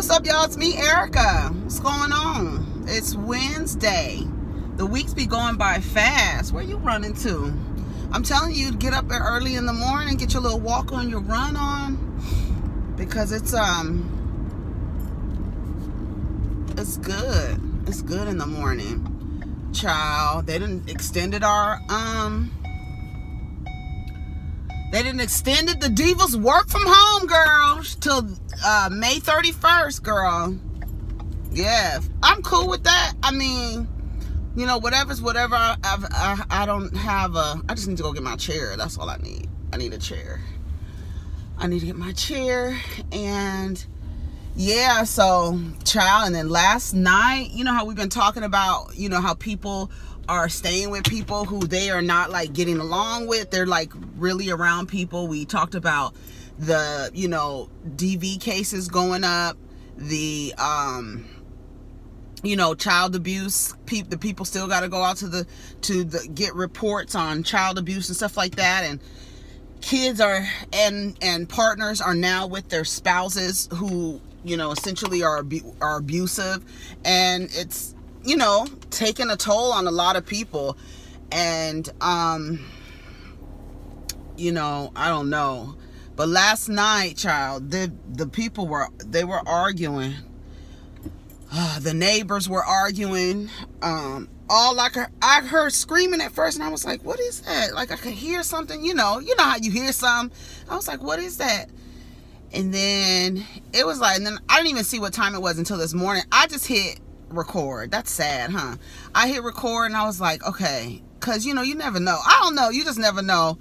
What's up, y'all? It's me, Erica. What's going on? It's Wednesday. The weeks be going by fast. Where you running to? I'm telling you to get up early in the morning, get your little walk on, your run on, because it's good. It's good in the morning, child. They didn't extended the Divas work from home, girl, till May 31st, girl. Yeah, I'm cool with that. I mean, you know, whatever's whatever. I don't have I just need to go get my chair. That's all I need. I need a chair. I need to get my chair. And yeah, so child. And then last night, you know how we've been talking about, you know, how people are staying with people who they are not like getting along with. They're like really around people. We talked about the, you know, DV cases going up, the you know, child abuse. The people still got to go out to get reports on child abuse and stuff like that. And kids are and partners are now with their spouses who, you know, essentially are abusive, and it's, you know, taking a toll on a lot of people. And you know, I don't know, but last night, child, the people were arguing. The neighbors were arguing. I heard screaming at first, and I was like, what is that? Like, I could hear something, you know how you hear something. I was like, what is that? And then it was like, and then I didn't even see what time it was until this morning. I just hit record. That's sad, huh? I hit record, and I was like, okay, because, you know, you never know. I don't know. You just never know.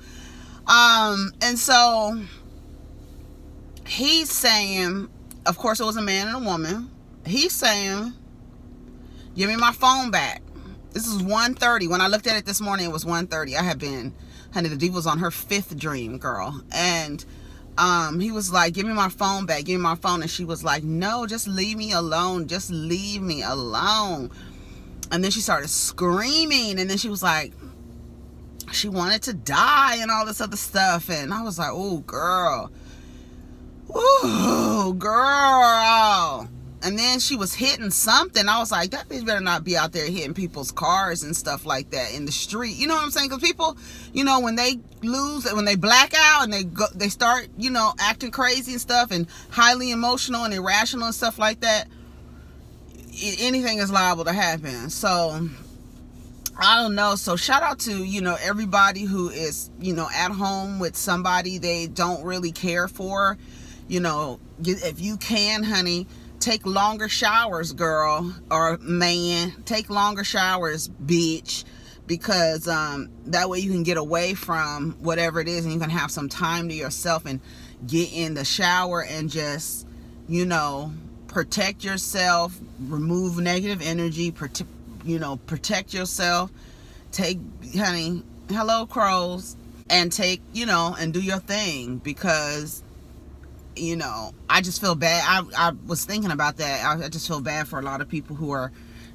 And so he's saying, of course, it was a man and a woman. He's saying, give me my phone back. This is 1:30. When I looked at it this morning, it was 1:30. I had been, honey, the diva was on her 5th dream, girl. And he was like, give me my phone back. Give me my phone. And she was like, no, just leave me alone. Just leave me alone. And then she started screaming. And then she was like, she wanted to die and all this other stuff. And I was like, oh, girl. Ooh, girl. And then she was hitting something. I was like, that bitch better not be out there hitting people's cars and stuff like that in the street. You know what I'm saying? Because people, you know, when they lose, when they black out and they start, you know, acting crazy and stuff, and highly emotional and irrational and stuff like that, anything is liable to happen. So I don't know. So shout out to, you know, everybody who is, you know, at home with somebody they don't really care for. You know, if you can, honey, take longer showers, girl, or man. Take longer showers, bitch, because that way you can get away from whatever it is, and you can have some time to yourself and get in the shower and just, you know, protect yourself, remove negative energy, protect yourself. Take, honey, hello crows, and take, you know, and do your thing, because, you know, I just feel bad. I was thinking about that. I just feel bad for a lot of people who are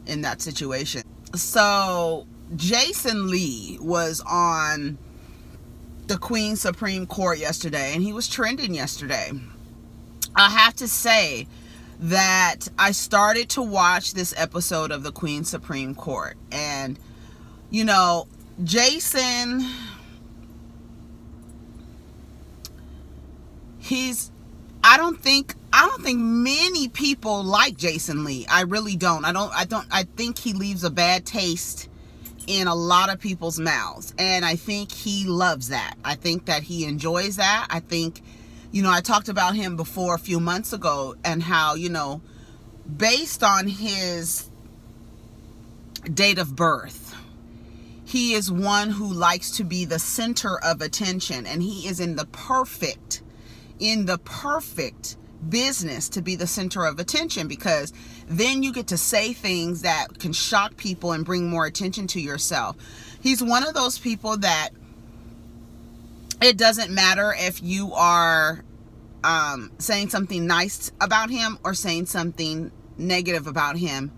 in that situation. So Jason Lee was on the Queen Supreme Court yesterday, and he was trending yesterday. I have to say that I started to watch this episode of the Queen Supreme Court, and, you know, Jason, I don't think many people like Jason Lee. I really don't. I think he leaves a bad taste in a lot of people's mouths. And I think he loves that. I think that he enjoys that. I think, you know, I talked about him before a few months ago, and how, you know, based on his date of birth, he is one who likes to be the center of attention, and he is in the perfect business to be the center of attention, because then you get to say things that can shock people and bring more attention to yourself. He's one of those people that it doesn't matter if you are saying something nice about him or saying something negative about him.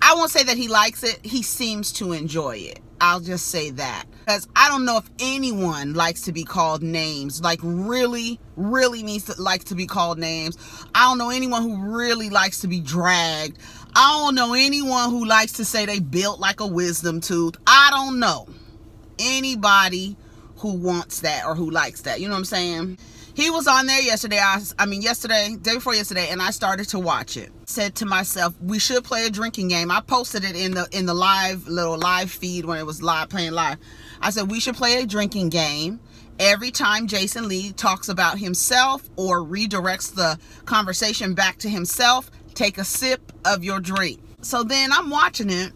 I won't say that he likes it. He seems to enjoy it. I'll just say that. Because I don't know if anyone likes to be called names, like really needs to like to be called names. I don't know anyone who really likes to be dragged. I don't know anyone who likes to say they built like a wisdom tooth. I don't know anybody who wants that or who likes that. You know what I'm saying? He was on there yesterday. Day before yesterday, and I started to watch it. Said to myself, we should play a drinking game. I posted it in the live feed when it was playing live. I said we should play a drinking game. Every time Jason Lee talks about himself or redirects the conversation back to himself, take a sip of your drink. So then I'm watching it.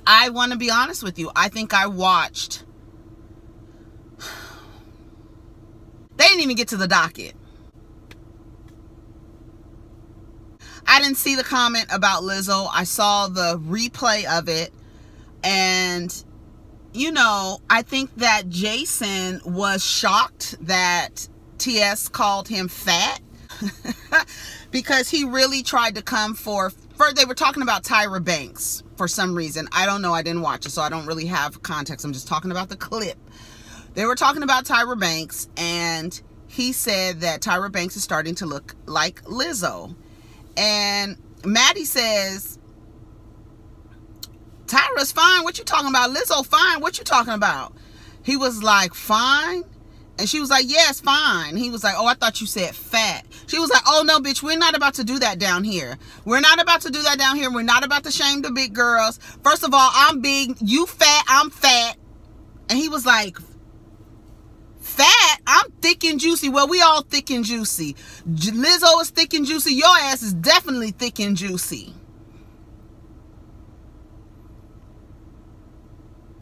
I want to be honest with you. I think I watched. They didn't even get to the docket. I didn't see the comment about Lizzo. I saw the replay of it. And, you know, I think that Jason was shocked that TS called him fat. Because he really tried to come for they were talking about Tyra Banks for some reason. I don't know. I didn't watch it, so I don't really have context. I'm just talking about the clip. They were talking about Tyra Banks, and he said that Tyra Banks is starting to look like Lizzo. And Maddie says, Tyra's fine. What you talking about? Lizzo fine. What you talking about? He was like, fine? And she was like, yes, fine. He was like, oh, I thought you said fat. She was like, oh, no, bitch, we're not about to do that down here. We're not about to do that down here. We're not about to shame the big girls. First of all, I'm big. You fat. I'm fat. And he was like, fat? I'm thick and juicy. Well, we all thick and juicy. Lizzo is thick and juicy. Your ass is definitely thick and juicy.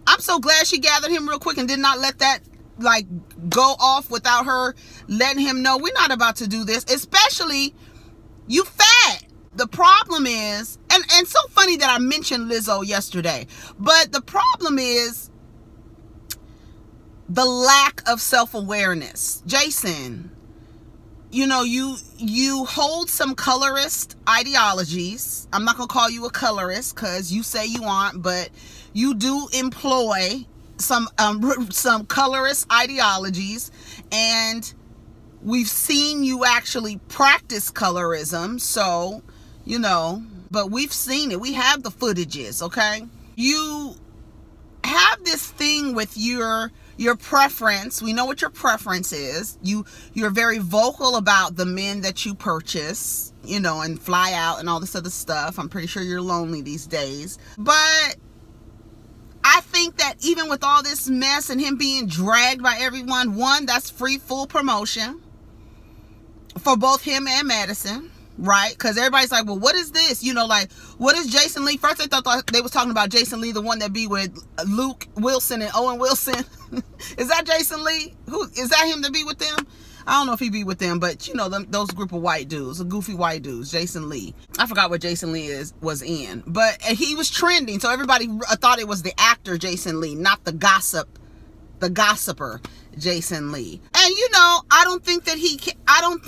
I'm so glad she gathered him real quick and did not let that like go off without her letting him know we're not about to do this, especially you fat. The problem is, and so funny that I mentioned Lizzo yesterday, but the problem is the lack of self-awareness. Jason, you know, you hold some colorist ideologies. I'm not gonna call you a colorist because you say you aren't, but you do employ some colorist ideologies, and we've seen you actually practice colorism. So, you know, but we've seen it. We have the footages, okay? You have this thing with your preference. We know what your preference is. You're very vocal about the men that you purchase, you know, and fly out and all this other stuff. I'm pretty sure you're lonely these days. But I think that even with all this mess and him being dragged by everyone, one, that's free full promotion for both him and Madison, right? Because everybody's like, well, what is this? You know, like, what is Jason Lee? First they thought they was talking about Jason Lee, the one that be with Luke Wilson and Owen Wilson. Is that Jason Lee? Who is that? Him to be with them? I don't know if he be with them, but you know, those group of white dudes, the goofy white dudes, Jason Lee. I forgot what Jason Lee was in, but he was trending, so everybody thought it was the actor Jason Lee, not the gossiper Jason Lee. And you know, I don't think that he cares. I don't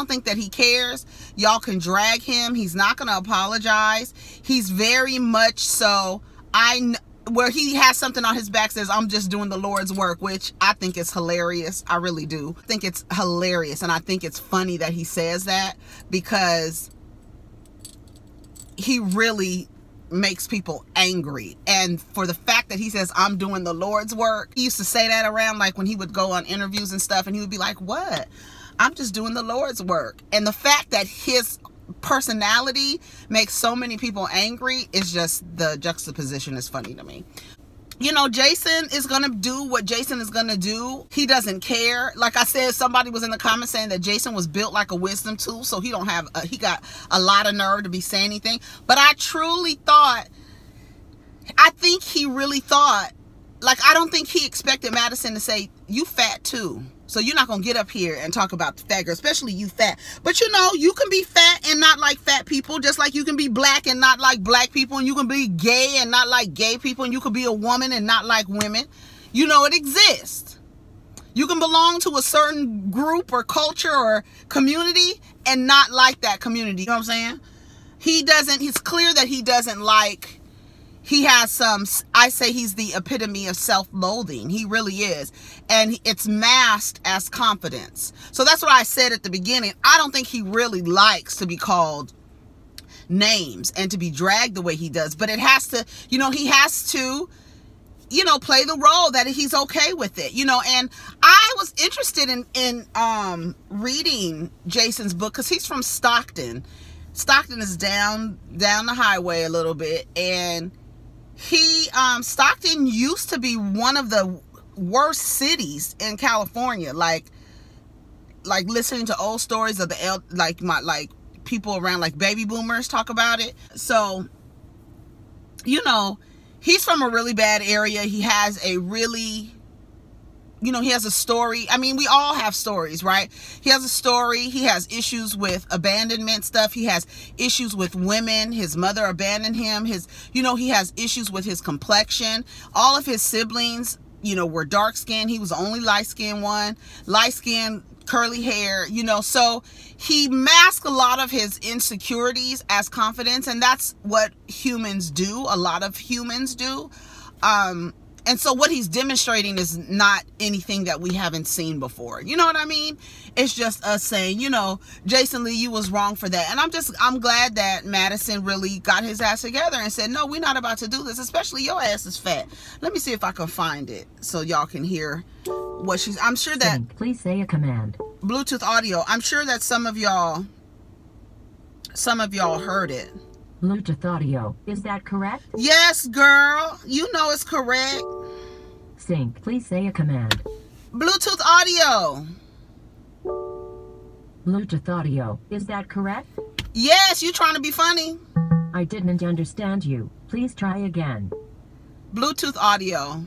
think that he cares. Y'all can drag him. He's not going to apologize. He's very much so. Where he has something on his back says, I'm just doing the Lord's work, which I think is hilarious. I really do. I think it's hilarious. And I think it's funny that he says that, because he really makes people angry. And for the fact that he says, I'm doing the Lord's work, he used to say that around, like when he would go on interviews and stuff, and he would be like, what? I'm just doing the Lord's work. And the fact that his personality makes so many people angry is just, the juxtaposition is funny to me. You know, Jason is gonna do what Jason is gonna do. He doesn't care. Like I said, somebody was in the comments saying that Jason was built like a wisdom tooth, so he got a lot of nerve to be saying anything. But I think he really thought, like, I don't think he expected Madison to say, you fat too. So you're not going to get up here and talk about the fat girl, especially you fat. But you know, you can be fat and not like fat people, just like you can be black and not like black people, and you can be gay and not like gay people, and you can be a woman and not like women. You know, it exists. You can belong to a certain group or culture or community and not like that community. You know what I'm saying? It's clear that he doesn't like he has some, I say he's the epitome of self-loathing. He really is. And it's masked as confidence. So that's what I said at the beginning. I don't think he really likes to be called names and to be dragged the way he does. But it has to, you know, he has to, you know, play the role that he's okay with it, you know. And I was interested in reading Jason's book because he's from Stockton. Stockton is down the highway a little bit, and he Stockton used to be one of the worst cities in California. Like listening to old stories of the people around, like baby boomers, talk about it. So, you know, he's from a really bad area. He has a really, you know, he has a story. I mean, we all have stories, right? He has a story. He has issues with abandonment stuff. He has issues with women. His mother abandoned him. You know, he has issues with his complexion. All of his siblings, you know, were dark skinned. He was the only light skinned one. Light skinned, curly hair, you know. So he masked a lot of his insecurities as confidence, and that's what humans do. A lot of humans do. And so what he's demonstrating is not anything that we haven't seen before. You know what I mean? It's just us saying, you know, Jason Lee, you was wrong for that. And I'm glad that Madison really got his ass together and said, no, we're not about to do this, especially your ass is fat. Let me see if I can find it so y'all can hear what she's, I'm sure that, please say a command. Bluetooth audio, I'm sure that some of y'all heard it. Bluetooth audio, is that correct? Yes, girl. You know it's correct. Sync, please say a command. Bluetooth audio. Bluetooth audio, is that correct? Yes, you trying to be funny? I didn't understand you. Please try again. Bluetooth audio.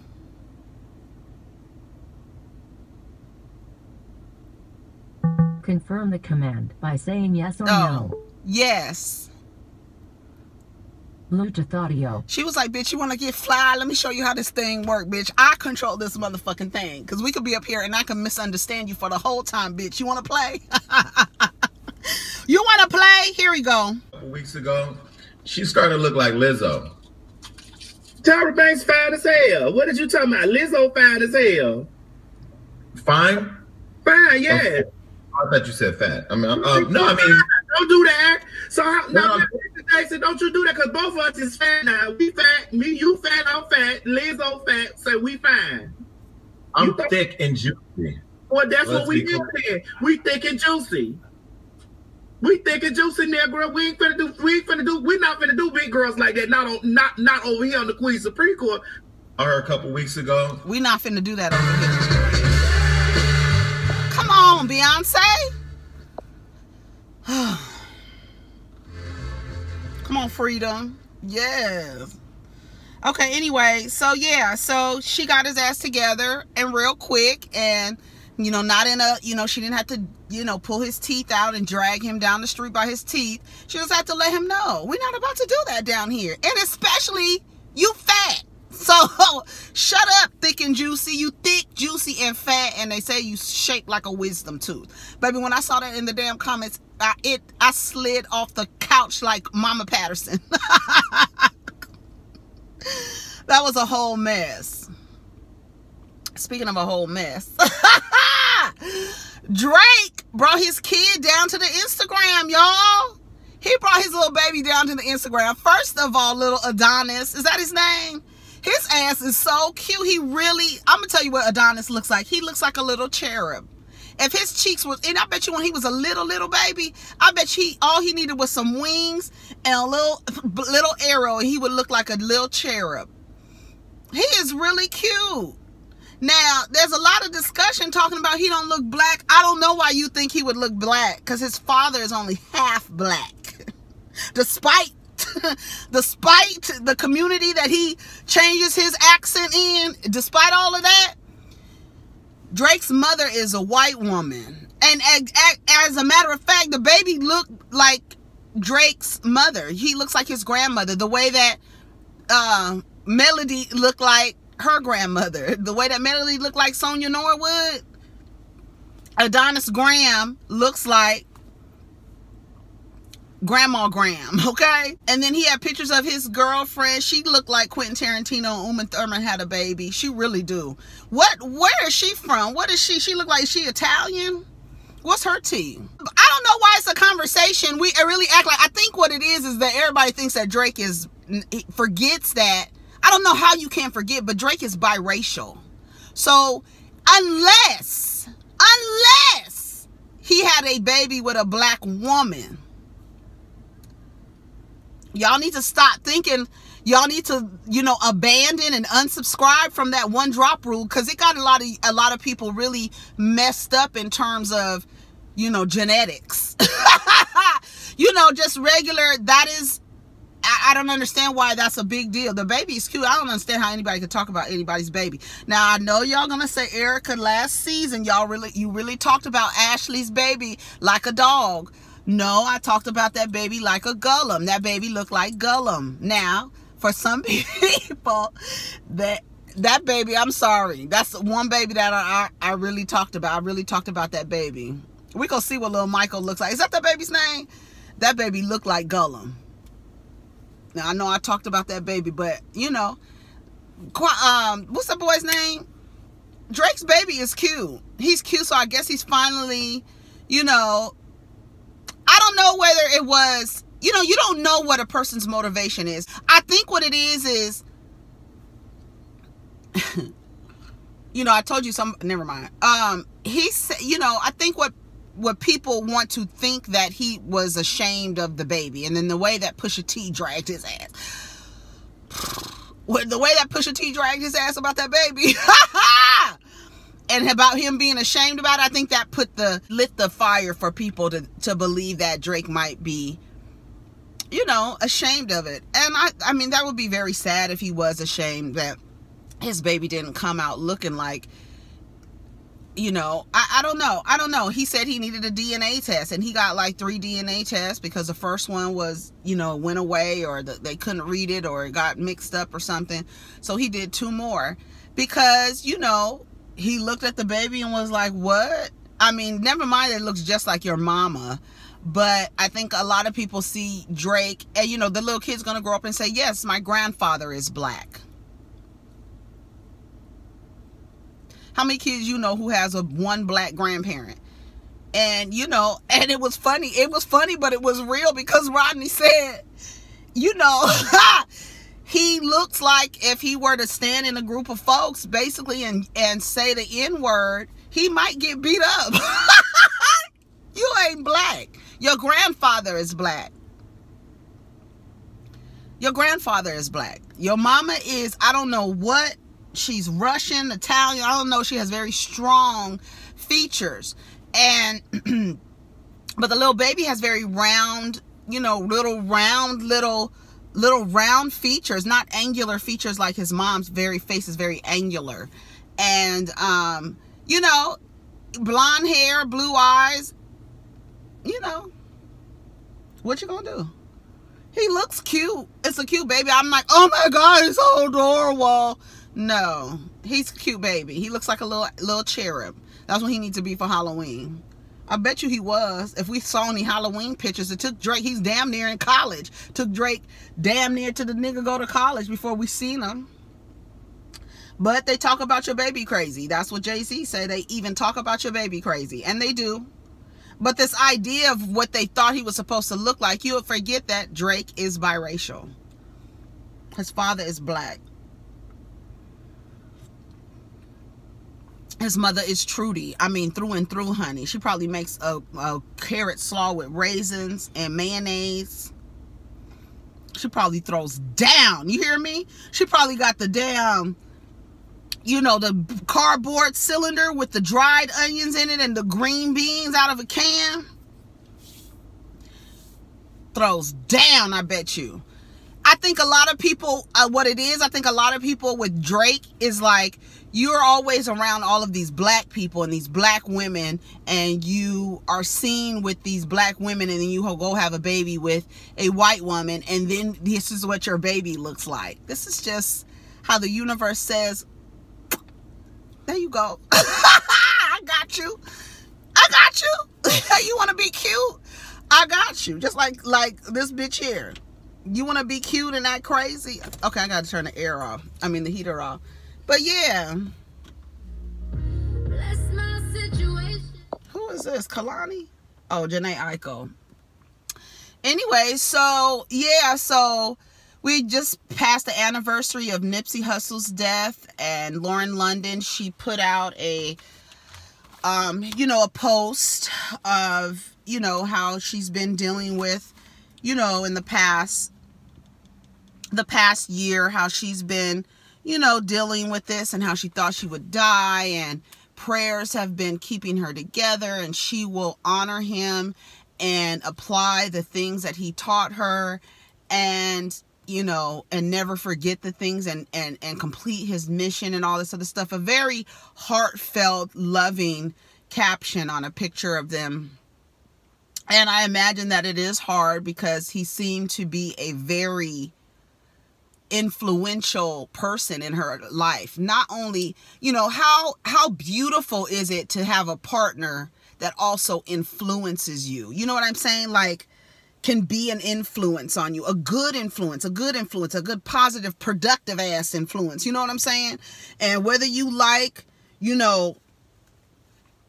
Confirm the command by saying yes or no. Yes. Bluetooth audio. She was like, bitch, you want to get fly? Let me show you how this thing work, bitch. I control this motherfucking thing. Because we could be up here and I can misunderstand you for the whole time, bitch. You want to play? You want to play? Here we go. A couple weeks ago, she started to look like Lizzo. Tyra Banks fine as hell. What did you talking about? Lizzo fine as hell. Fine? Fine, yeah. I thought you said fat. I mean, no, I mean, don't do that. So no, Jason, don't you do that, because both of us is fat now. We fat, me, you fat, I'm fat, Lizzo fat, so we fine. I'm thick and juicy. Well, that's what we do here. We thick and juicy. We thick and juicy now, girl. We're not finna do big girls like that. Not over here on the Queen Supreme Court. I heard a couple weeks ago. We not finna do that over here. Come on, Beyonce. Come on, Freedom. Yes. Okay, anyway, so yeah, so she got his ass together and real quick, and, you know, not in a, you know, she didn't have to, you know, pull his teeth out and drag him down the street by his teeth. She just had to let him know, we're not about to do that down here. And especially, you fat. So, shut up, thick and juicy. You thick, juicy, and fat, and they say you shaped like a wisdom tooth. Baby, when I saw that in the damn comments, I slid off the couch like Mama Patterson. That was a whole mess. Speaking of a whole mess. Drake brought his kid down to the Instagram, y'all. He brought his little baby down to the Instagram. First of all, little Adonis. Is that his name? His ass is so cute. He really, I'm going to tell you what Adonis looks like. He looks like a little cherub. If his cheeks was, and I bet you when he was a little baby, I bet all he needed was some wings and a little arrow, and he would look like a little cherub. He is really cute. Now, there's a lot of discussion talking about he don't look black. I don't know why you think he would look black, because his father is only half black. Despite the community that he changes his accent in, despite all of that, Drake's mother is a white woman. And as a matter of fact, the baby looked like Drake's mother. He looks like his grandmother, the way that Melody looked like her grandmother, the way that Melody looked like Sonia Norwood. Adonis Graham looks like Grandma Graham, okay? And then he had pictures of his girlfriend. She looked like Quentin Tarantino and Uma Thurman had a baby. She really do. Where is she from? What is she? She look like she Italian? What's her tea? I don't know why it's a conversation. We really act like, I think what it is that everybody thinks that Drake forgets that. I don't know how you can forget, but Drake is biracial. So unless he had a baby with a black woman, y'all need to stop thinking, y'all need to, abandon and unsubscribe from that one drop rule, because it got a lot of people really messed up in terms of, genetics. Just regular, that is, I don't understand why that's a big deal. The baby is cute. I don't understand how anybody could talk about anybody's baby. Now, I know y'all gonna say, Erica, last season, you really talked about Ashley's baby like a dog. No, I talked about that baby like a Gollum. That baby looked like Gollum. Now, for some people, that baby, I'm sorry. That's one baby that I really talked about. I really talked about that baby. We gonna see what little Michael looks like. Is that the baby's name? That baby looked like Gollum. Now, I know I talked about that baby, but, what's the boy's name? Drake's baby is cute. He's cute, so I guess he's finally, I don't know whether it was, you don't know what a person's motivation is. I think what it is, I told you never mind. He said, I think what people want to think that he was ashamed of the baby, and then the way that Pusha T dragged his ass. The way that Pusha T dragged his ass about that baby. And about him being ashamed about it, I think that lit the fire for people to believe that Drake might be, ashamed of it. And I mean, that would be very sad if he was ashamed that his baby didn't come out looking like, I don't know. He said he needed a DNA test, and he got like 3 DNA tests because the first one was, went away, or they couldn't read it, or it got mixed up or something. So he did 2 more because, he looked at the baby and was like, what? I mean, never mind, it looks just like your mama. But I think a lot of people see Drake, and, the little kid's going to grow up and say, yes, my grandfather is black. How many kids who has one black grandparent? And, and it was funny. It was funny, but it was real, because Rodney said, he looks like if he were to stand in a group of folks, basically, and say the N-word, he might get beat up. You ain't black. Your grandfather is black. Your grandfather is black. Your mama is, I don't know what. She's Russian, Italian. I don't know. She has very strong features. And, but the little baby has very round, little round features, not angular features like his mom's face is very angular. And, blonde hair, blue eyes, what you gonna do? He looks cute. It's a cute baby. I'm like, oh my God, he's so adorable. No, he's a cute baby. He looks like a little cherub. That's what he needs to be for Halloween. I bet you he was. If we saw any Halloween pictures, it took Drake, he's damn near in college. Took Drake damn near to the nigga go to college before we seen him. But they talk about your baby crazy. That's what Jay-Z said. They even talk about your baby crazy. And they do. But this idea of what they thought he was supposed to look like, you would forget that Drake is biracial. His father is black. His mother is Trudy. I mean, through and through, honey. She probably makes a carrot slaw with raisins and mayonnaise. She probably throws down. You hear me? She probably got the damn, the cardboard cylinder with the dried onions in it and the green beans out of a can. Throws down, I bet you. I think a lot of people, what it is, I think a lot of people with Drake is like, you're always around all of these black people and these black women, and you are seen with these black women, and then you go have a baby with a white woman, and then this is what your baby looks like. This is just how the universe says, there you go. I got you. I got you. You want to be cute? I got you. Just like this bitch here. You want to be cute and act crazy? Okay, I got to turn the air off. I mean, the heater off. But yeah. Who is this? Kalani? Oh, Janae Aiko. Anyway, so yeah, so we just passed the anniversary of Nipsey Hussle's death, and Lauren London, she put out a a post of, how she's been dealing with, in the past year, how she's been, dealing with this, and how she thought she would die, and prayers have been keeping her together, and she will honor him and apply the things that he taught her, and and never forget the things, and complete his mission and all this other stuff. A very heartfelt, loving caption on a picture of them. And I imagine that it is hard because he seemed to be a very influential person in her life. Not only, how beautiful is it to have a partner that also influences you? You know what I'm saying? Like, can be an influence on you, a good influence, a good positive, productive ass influence. You know what I'm saying? And whether you like,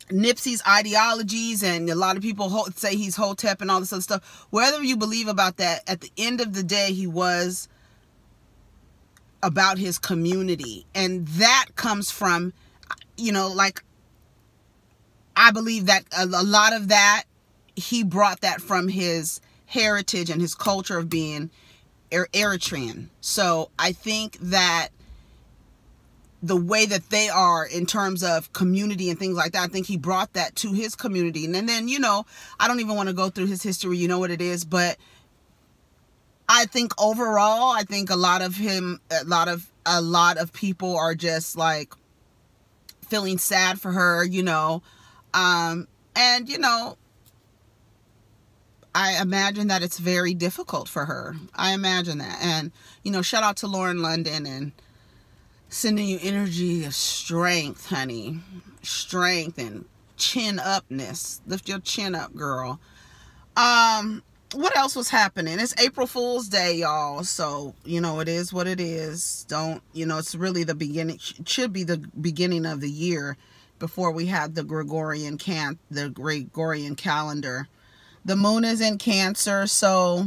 Nipsey's ideologies, and a lot of people say he's Hotep and all this other stuff, whether you believe about that, at the end of the day, he was about his community. And that comes from, I believe that a lot of that, he brought that from his heritage and his culture of being Eritrean. So I think that the way that they are in terms of community and things like that, I think he brought that to his community. And then, I don't even want to go through his history, you know what it is, but I think overall, I think a lot of people are just like feeling sad for her, I imagine that it's very difficult for her. I imagine that. And, shout out to Lauren London, and sending you energy of strength, honey. Strength and chin upness. Lift your chin up, girl. What else was happening? It's April Fool's Day, y'all. So, it is what it is. Don't, it's really the beginning. It should be the beginning of the year before we have the Gregorian calendar. The moon is in Cancer, so,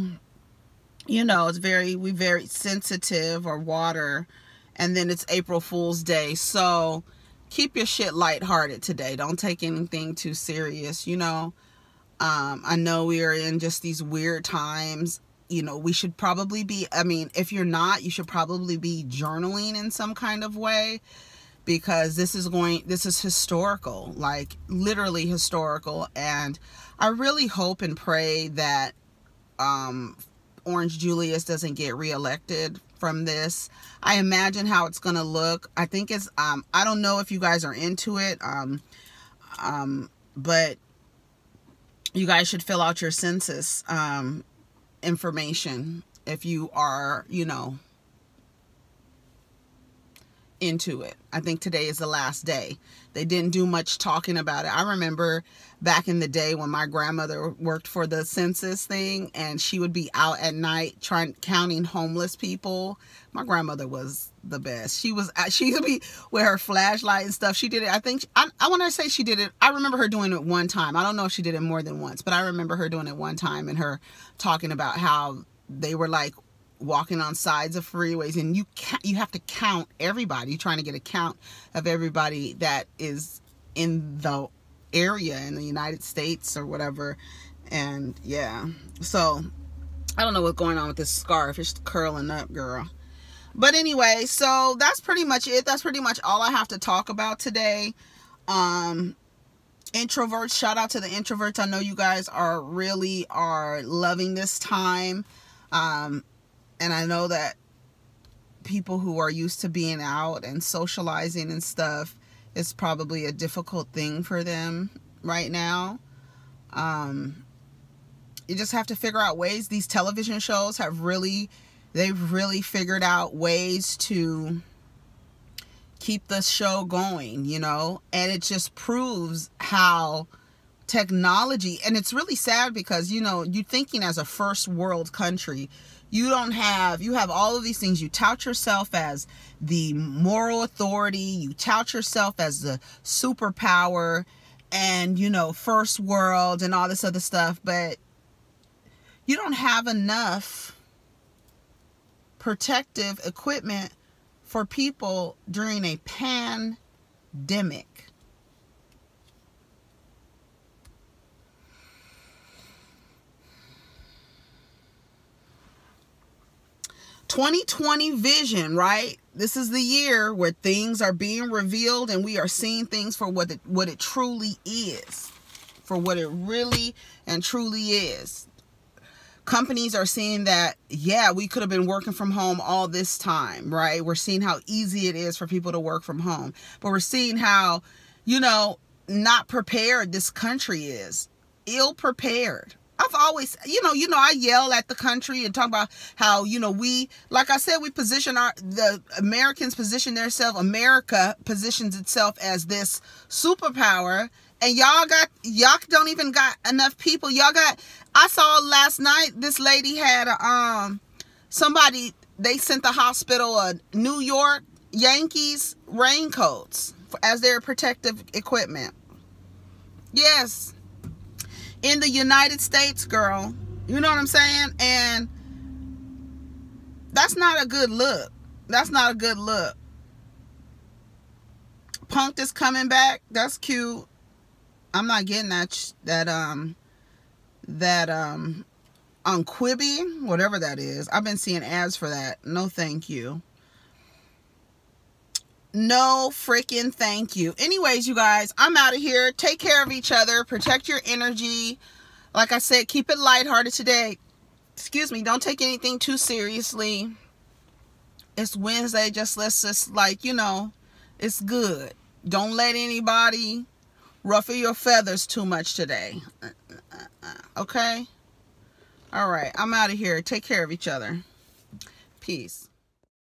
it's very sensitive, or water. And then it's April Fool's Day. So keep your shit lighthearted today. Don't take anything too serious, I know we are in just these weird times. We should probably be, if you're not, you should probably be journaling in some kind of way, because this is historical, like literally historical. And I really hope and pray that Orange Julius doesn't get reelected from this. I imagine how it's gonna look. I think it's I don't know if you guys are into it, but you guys should fill out your census information if you are, into it. I think today is the last day. They didn't do much talking about it. I remember back in the day when my grandmother worked for the census thing, and she would be out at night counting homeless people. My grandmother was the best. She would be with her flashlight and stuff. She did it. I think I want to say she did it. I remember her doing it one time. I don't know if she did it more than once, but I remember her doing it one time, and her talking about how they were like walking on sides of freeways, and you have to count everybody. You're trying to get a count of everybody that is in the area in the United States or whatever. And yeah, so I don't know what's going on with this scarf. It's curling up, girl. But anyway, so that's pretty much it. That's pretty much all I have to talk about today. Introverts, shout out to the introverts. I know you guys are loving this time. And I know that people who are used to being out and socializing and stuff, it's probably a difficult thing for them right now. You just have to figure out ways. These television shows they've really figured out ways to keep the show going, and it just proves how technology. And it's really sad because, you know, you're thinking as a first world country, you have all of these things. You tout yourself as the moral authority. You tout yourself as the superpower and, you know, first world and all this other stuff. But you don't have enough protective equipment for people during a pandemic. 2020 vision, right? This is the year where things are being revealed and we are seeing things for what it truly is, for what it really and truly is. Companies are seeing that, yeah, we could have been working from home all this time, right? We're seeing how easy it is for people to work from home, but we're seeing how, you know, not prepared this country is, ill prepared. I've always, you know, I yell at the country and talk about how, you know, we, like I said, we position the Americans position themselves, America positions itself as this superpower, and y'all don't even got enough people. I saw last night, this lady had, somebody, they sent the hospital a New York Yankees raincoats as their protective equipment. Yes. In the United States, girl. You know what I'm saying? And that's not a good look. That's not a good look. Punked is coming back. That's cute. I'm not getting that on Quibi, whatever that is. I've been seeing ads for that. No, thank you. No freaking thank you. Anyways, you guys, I'm out of here. Take care of each other. Protect your energy. Like I said, keep it lighthearted today. Excuse me. Don't take anything too seriously. It's Wednesday. Let's just, like, you know, it's good. Don't let anybody ruffle your feathers too much today. Okay? All right. I'm out of here. Take care of each other. Peace.